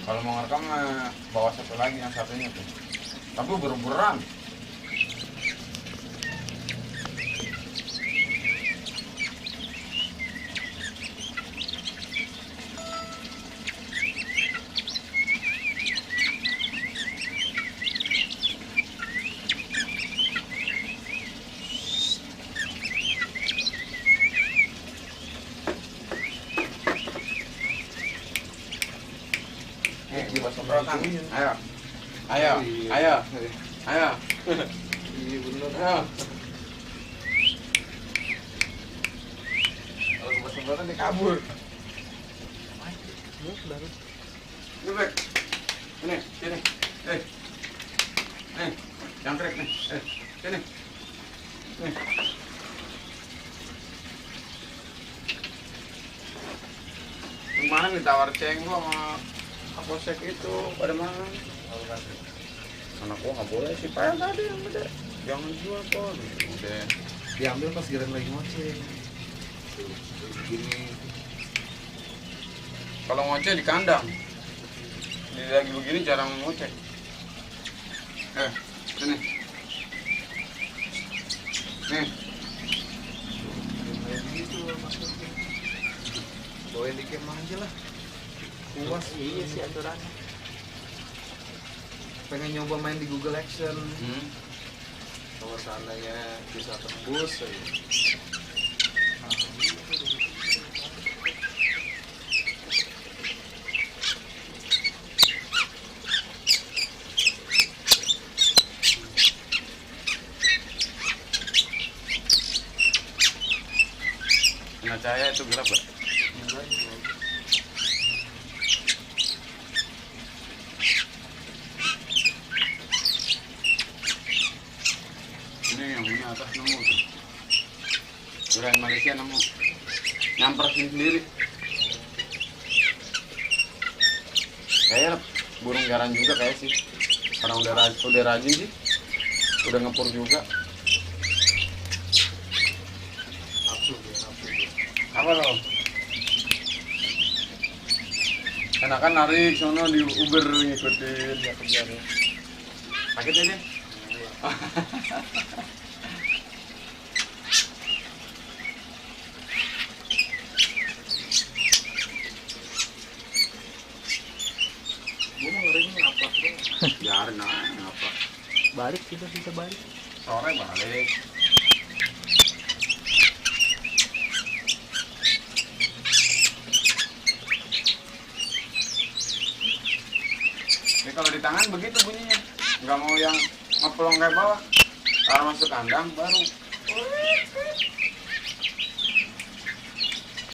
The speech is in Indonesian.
Kalau mau ngerekam bawa satu lagi yang satunya tuh. Tapi beruberan. Ayo, ayo, ayo, ayo. Iya bener. Ayo. Kalau semprotan dia kabur. Ini Bek. Ini, sini. Nih, jangkrik nih. Sini. Nih. Kemarin ditawar cenggu sama Kapolsek itu pada mana? Anak gua nggak boleh sih, Pak tadi yang udah jangan jual kok. Udah Diambil pas Giran lagi ngoceh. Gini. kalau ngoceh di kandang. Di lagi begini jarang ngoceh. Sini. Nih. Kayak gitu maksudnya. Bawain di kemah aja lah. Puas. Iya sih aturan. Pengen nyoba main di Google Action. Kalau seandainya bisa tembus Kena cahaya itu gelap gak? Ini yang ini atas nemu tuh. Durian Malaysia nemu. Nyamper sendiri. Kayak burung garan juga kayak sih. Karena udah rajin sih. Udah ngepur juga. Apa lo? Enakan narik sono di Uber ngikutin ya kerjanya. Sakit aja. gue mau ngerinya apa tuh? Biarin aja apa. Balik kita balik. Sore balik. Ini kalau di tangan begitu bunyinya. Nggak mau yang ngeplong kayak bawah. Taruh masuk kandang baru.